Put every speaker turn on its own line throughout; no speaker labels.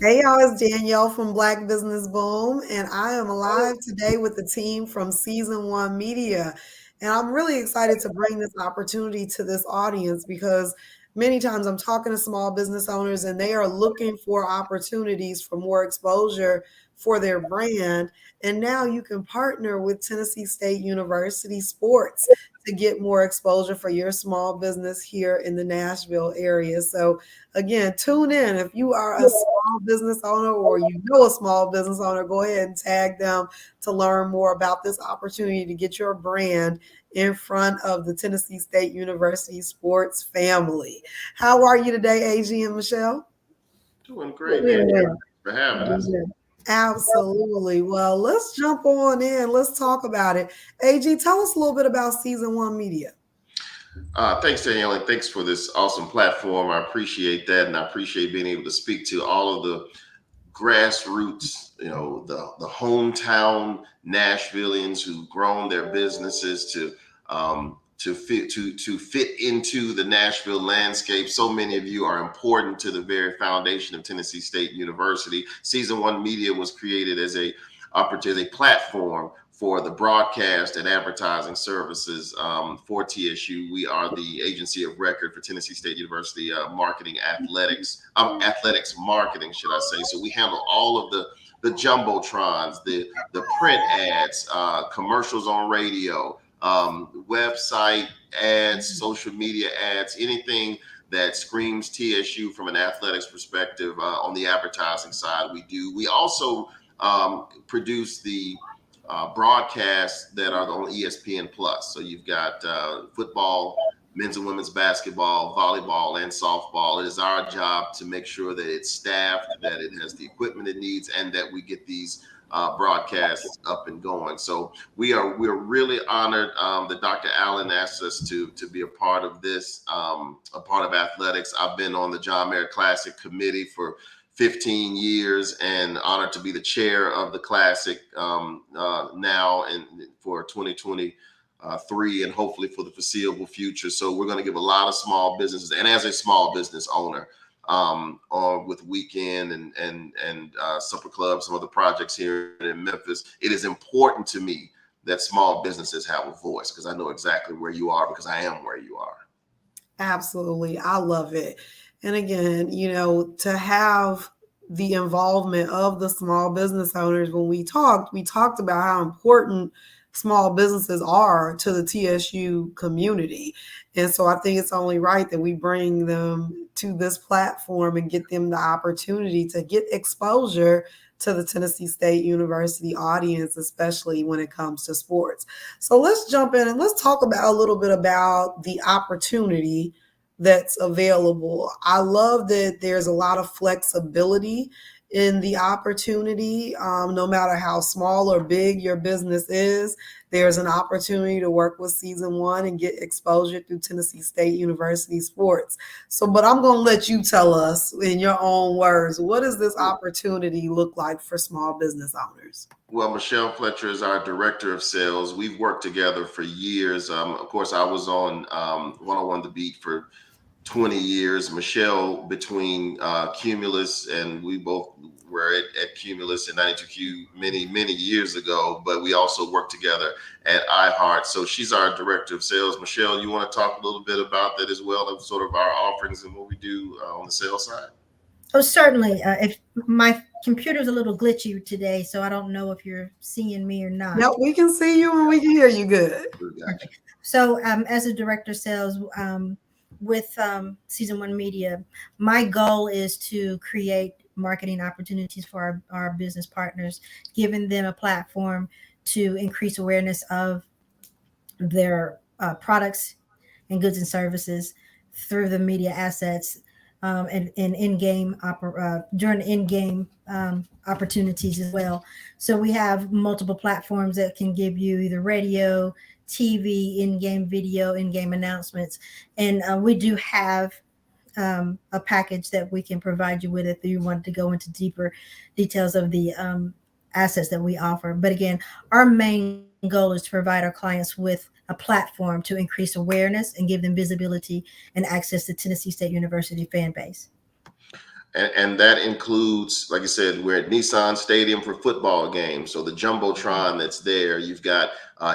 Hey y'all, it's Danielle from Black Business Boom, and I am live today with the team from Season 1 Media. And I'm really excited to bring this opportunity to this audience because many times I'm talking to small business owners and they are looking for opportunities for more exposure for their brand. And now you can partner with Tennessee State University Sports to get more exposure for your small business here in the Nashville area. So again, tune in. If you are a small business owner or you know a small business owner, go ahead and tag them to learn more about this opportunity to get your brand in front of the Tennessee State University sports family. How are you today, AG and Michelle?
Doing great, Danielle. Thanks for having us.
Absolutely. Well, let's jump on in. Let's talk about it. AG, tell us a little bit about Season 1 Media.
Thanks, Danielle, and thanks for this awesome platform. I appreciate that, and I appreciate being able to speak to all of the grassroots, the hometown Nashvillians who've grown their businesses to fit into the Nashville landscape. So many of you are important to the very foundation of Tennessee State University. Season 1 Media was created as a platform for the broadcast and advertising services for TSU. We are the agency of record for Tennessee State University marketing athletics marketing, should I say. So we handle all of the jumbotrons, the print ads, commercials on radio, website ads, social media ads, anything that screams TSU from an athletics perspective on the advertising side, we do. We also produce the broadcasts that are on ESPN Plus. So you've got football, men's and women's basketball, volleyball, and softball. It is our job to make sure that it's staffed, that it has the equipment it needs, and that we get these broadcasts up and going. So we're really honored that Dr. Allen asked us to be a part of this, a part of athletics. I've been on the John Merritt Classic committee for 15 years and honored to be the chair of the Classic now and for 2023 and hopefully for the foreseeable future. So we're going to give a lot of small businesses, and as a small business owner, with Weekend and Supper Club, some other projects here in Memphis, it is important to me that small businesses have a voice because I know exactly where you are because I am where you are.
Absolutely. I love it. And again, to have the involvement of the small business owners, when we talked about how important small businesses are to the TSU community. And so I think it's only right that we bring them to this platform and get them the opportunity to get exposure to the Tennessee State University audience, especially when it comes to sports. So let's jump in and let's talk about a little bit about the opportunity that's available. I love that there's a lot of flexibility in the opportunity. No matter how small or big your business is, there's an opportunity to work with Season 1 and get exposure through Tennessee State University sports. So, but I'm going to let you tell us in your own words, what does this opportunity look like for small business owners?
Well, Michelle Fletcher is our director of sales. We've worked together for years. Of course, I was on 101 The Beat for 20 years. Michelle, between Cumulus, and we both were at Cumulus in 92Q many years ago, but we also worked together at iHeart. So she's our director of sales. Michelle, you want to talk a little bit about that as well, of sort of our offerings and what we do on the sales side?
Oh, certainly. If my computer's a little glitchy today, so I don't know if you're seeing me or not.
No, we can see you and we can hear you good.
So as a director of sales, with Season 1 Media, my goal is to create marketing opportunities for our business partners, giving them a platform to increase awareness of their products and goods and services through the media assets and in-game during in-game opportunities as well. So we have multiple platforms that can give you either radio, TV, in-game video, in-game announcements. And we do have a package that we can provide you with if you want to go into deeper details of the assets that we offer. But again, our main goal is to provide our clients with a platform to increase awareness and give them visibility and access to Tennessee State University fan base.
And that includes, like I said, we're at Nissan Stadium for football games. So the Jumbotron that's there, you've got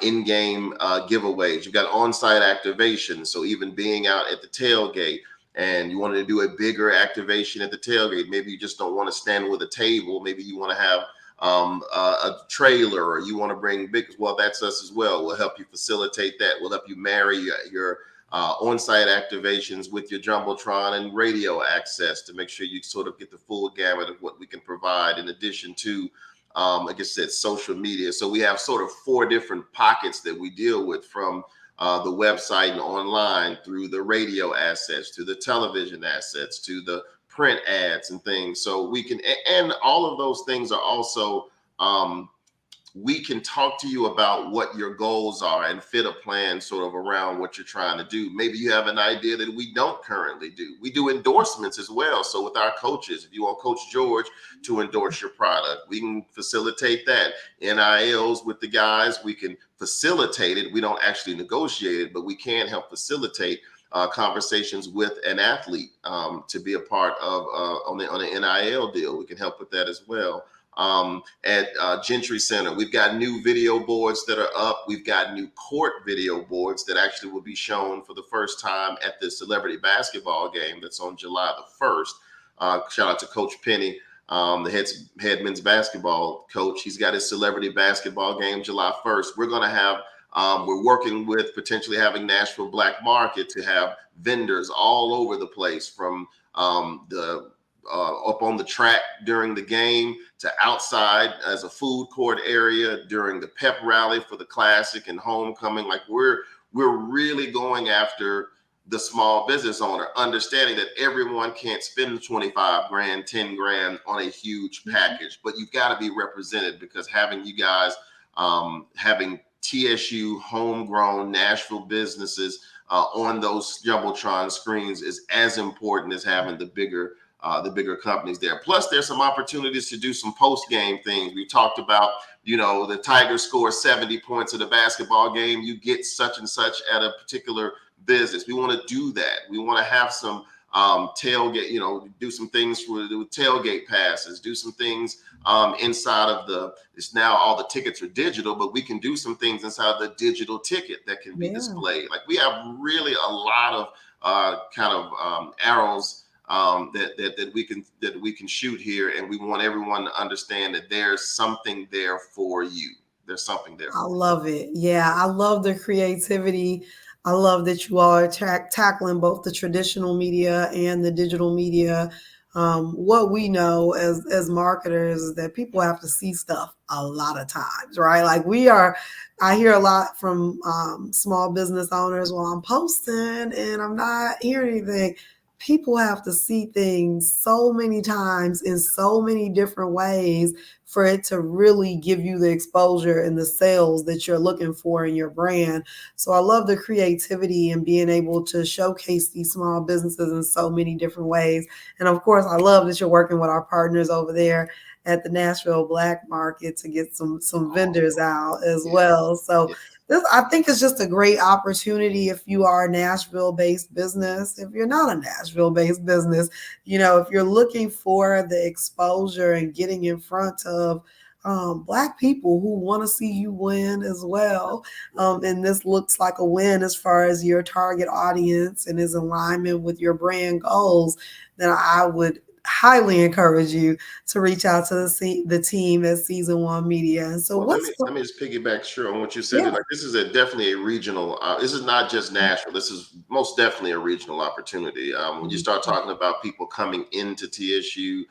in-game giveaways, you've got on-site activation. So even being out at the tailgate and you wanted to do a bigger activation at the tailgate, maybe you just don't want to stand with a table. Maybe you want to have a trailer, or you want to bring big, well, that's us as well. We'll help you facilitate that. We'll help you marry your on-site activations with your Jumbotron and radio access to make sure you sort of get the full gamut of what we can provide, in addition to, like I said, social media. So we have sort of 4 different pockets that we deal with, from the website and online, through the radio assets, to the television assets, to the print ads and things. So we can, and all of those things are also, we can talk to you about what your goals are and fit a plan sort of around what you're trying to do. Maybe you have an idea that we don't currently do. We do endorsements as well. So with our coaches, if you want Coach George to endorse your product, we can facilitate that. NILs with the guys, we can facilitate it. We don't actually negotiate it, but we can help facilitate conversations with an athlete to be a part of on the NIL deal. We can help with that as well. At Gentry Center, we've got new video boards that are up. We've got new court video boards that actually will be shown for the first time at the celebrity basketball game that's on July the 1st. Shout out to Coach Penny, the head men's basketball coach. He's got his celebrity basketball game July 1st. We're going to have, we're working with potentially having Nashville Black Market to have vendors all over the place, from the up on the track during the game to outside as a food court area during the pep rally for the classic and homecoming. Like we're really going after the small business owner, understanding that everyone can't spend 25 grand, 10 grand on a huge package, but you've got to be represented, because having you guys, having TSU homegrown Nashville businesses on those Jumbotron screens is as important as having the bigger companies there. Plus, there's some opportunities to do some post-game things. We talked about, the Tigers score 70 points at a basketball game. You get such and such at a particular business. We want to do that. We want to have some tailgate, do some things with tailgate passes, do some things inside of it's now all the tickets are digital, but we can do some things inside the digital ticket that can be displayed. Like we have really a lot of arrows that we can shoot here, and we want everyone to understand that there's something there for you. There's something there.
I love it. Yeah, I love the creativity. I love that you all are tackling both the traditional media and the digital media. What we know as marketers is that people have to see stuff a lot of times, right? Like I hear a lot from small business owners, well, I'm posting and I'm not hearing anything. People have to see things so many times in so many different ways for it to really give you the exposure and the sales that you're looking for in your brand. So I love the creativity and being able to showcase these small businesses in so many different ways. And of course, I love that you're working with our partners over there at the Nashville Black Market to get some vendors out as well. So this, I think, is just a great opportunity if you are a Nashville-based business. If you're not a Nashville-based business, if you're looking for the exposure and getting in front of Black people who want to see you win as well. And this looks like a win as far as your target audience and is in alignment with your brand goals, then I would highly encourage you to reach out to the team at Season 1 Media. And so
let me just piggyback on what you said.
Yeah.
Like this is definitely a regional, this is not just Nashville. This is most definitely a regional opportunity. When you start talking about people coming into TSU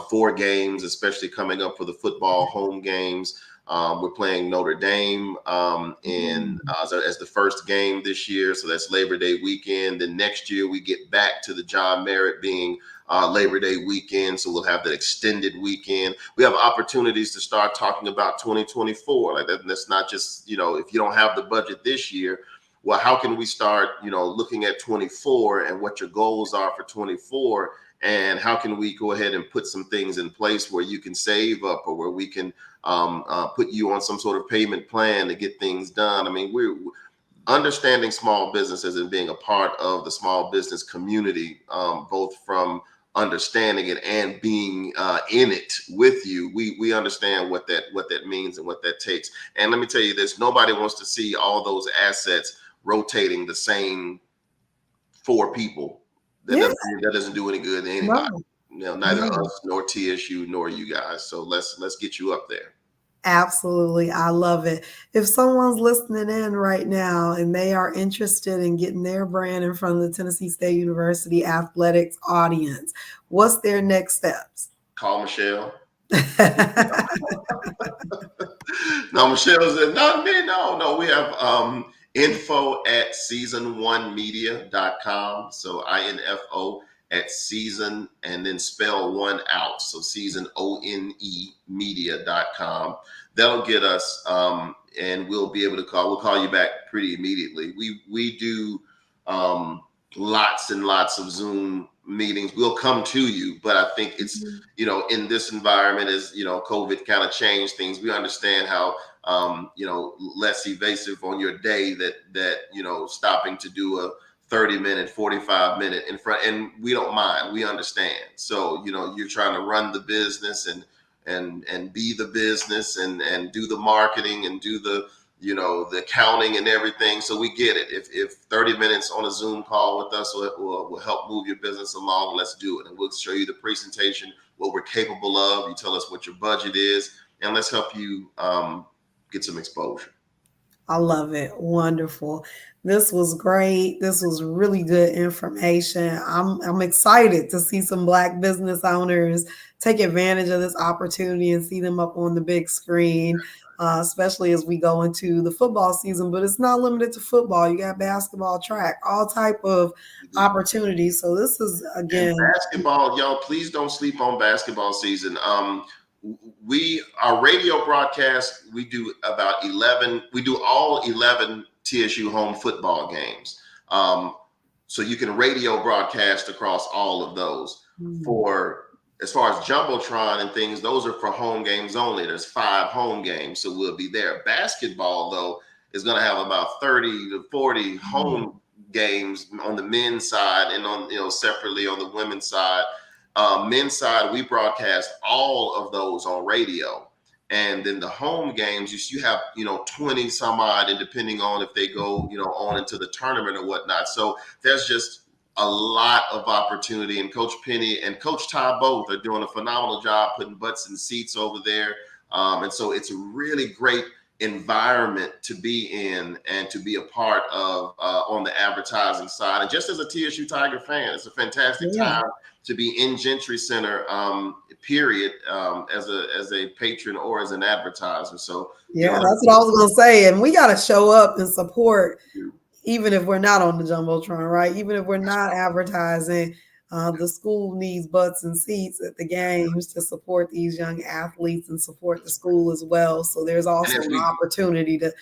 for games, especially coming up for the football home games. We're playing Notre Dame as the first game this year. So that's Labor Day weekend. Then next year we get back to the John Merritt being Labor Day weekend. So we'll have that extended weekend. We have opportunities to start talking about 2024. Like that's not just, if you don't have the budget this year, well, how can we start, looking at 24 and what your goals are for 24? And how can we go ahead and put some things in place where you can save up, or where we can put you on some sort of payment plan to get things done? I mean, we're understanding small businesses and being a part of the small business community, both from understanding it and being in it with you, we understand what that means and what that takes. And let me tell you this: nobody wants to see all those assets rotating the same four people.
Yeah,
That doesn't do any good to anybody.
no,
Neither
no.
us nor TSU nor you guys. So let's get you up there.
Absolutely. I love it. If someone's listening in right now and they are interested in getting their brand in front of the Tennessee State University athletics audience, what's their next steps?
Call Michelle. No, Michelle said, not me. No. We have info at season1media.com. So info at season and then spell one out. So seasonone media.com. That'll get us and we'll be able to we'll call you back pretty immediately. We do lots and lots of Zoom meetings. We'll come to you, but I think it's, in this environment, as COVID kind of changed things. We understand how less evasive on your day that stopping to do a 30-minute, 45-minute in front, and we don't mind. We understand. So you're trying to run the business and be the business and do the marketing and do the the accounting and everything. So we get it. If 30 minutes on a Zoom call with us will help move your business along, let's do it. And we'll show you the presentation, what we're capable of. You tell us what your budget is, and let's help you get some exposure.
I love it. Wonderful. This was great. This was really good information. I'm excited to see some Black business owners take advantage of this opportunity and see them up on the big screen, especially as we go into the football season. But it's not limited to football. You got basketball, track, all type of opportunities. So this is, again,
and basketball. Y'all, please don't sleep on basketball season. Our radio broadcast, we do about 11. We do all 11 TSU home football games. So you can radio broadcast across all of those. For as far as Jumbotron and things, those are for home games only. There's 5 home games, so we'll be there. Basketball, though, is going to have about 30 to 40 home games on the men's side and on separately on the women's side. Men's side, we broadcast all of those on radio, and then the home games you have 20 some odd, and depending on if they go on into the tournament or whatnot. So there's just a lot of opportunity, and Coach Penny and Coach Ty both are doing a phenomenal job putting butts in seats over there, and so it's a really great environment to be in and to be a part of on the advertising side. And just as a TSU Tiger fan, it's a fantastic time to be in Gentry Center, period, as a patron or as an advertiser. So
that's what I was going to say. And we got to show up and support, even if we're not on the Jumbotron, right? Even if we're not advertising, the school needs butts and seats at the games to support these young athletes and support the school as well. So there's also an opportunity to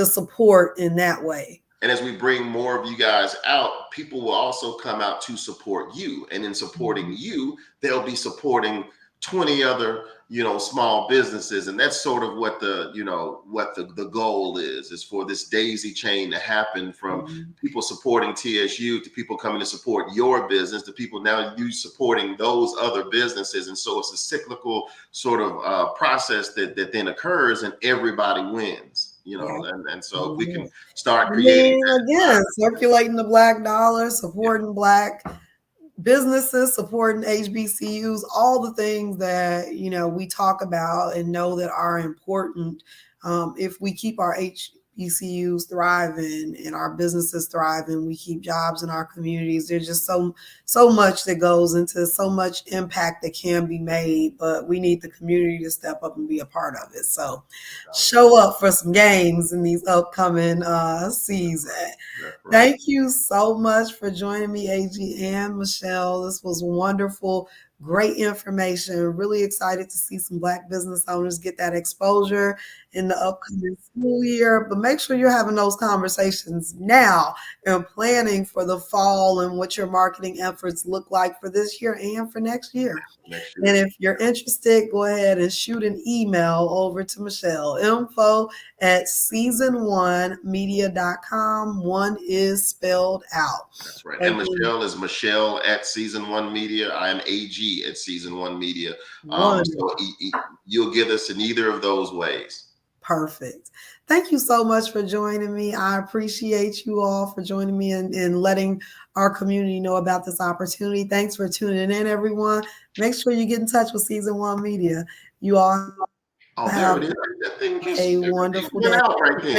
support in that way.
And as we bring more of you guys out, people will also come out to support you. And in supporting you, they'll be supporting 20 other, small businesses. And that's sort of what the goal is for this daisy chain to happen, from people supporting TSU to people coming to support your business to people now you supporting those other businesses. And so it's a cyclical sort of process that then occurs, and everybody wins. And so if we can start creating
circulating the Black dollar, supporting Black businesses, supporting HBCUs, all the things that we talk about and know that are important. If we keep our HBCUs thriving and our businesses thriving, we keep jobs in our communities. There's just so much that goes into so much impact that can be made, but we need the community to step up and be a part of it. So show up for some games in these upcoming season. Thank you so much for joining me, AG and Michelle. This was wonderful, Great information. Really excited to see some Black business owners get that exposure in the upcoming school year. But make sure you're having those conversations now and planning for the fall and what your marketing efforts look like for this year and for next year.
next
And
year.
if you're interested, go ahead and shoot an email over to Michelle, info@season1media.com. One is spelled out.
That's right. And
Again,
Michelle is Michelle at Season One Media. I am AG at Season One Media.
one.
So you'll get us in either of those ways.
Perfect. Thank you so much for joining me. I appreciate you all for joining me and letting our community know about this opportunity. Thanks for tuning in, everyone. Make sure you get in touch with Season One Media. You all
Oh, there
have
it is. That thing
a
just
wonderful
went
day.
out right
Thank
then.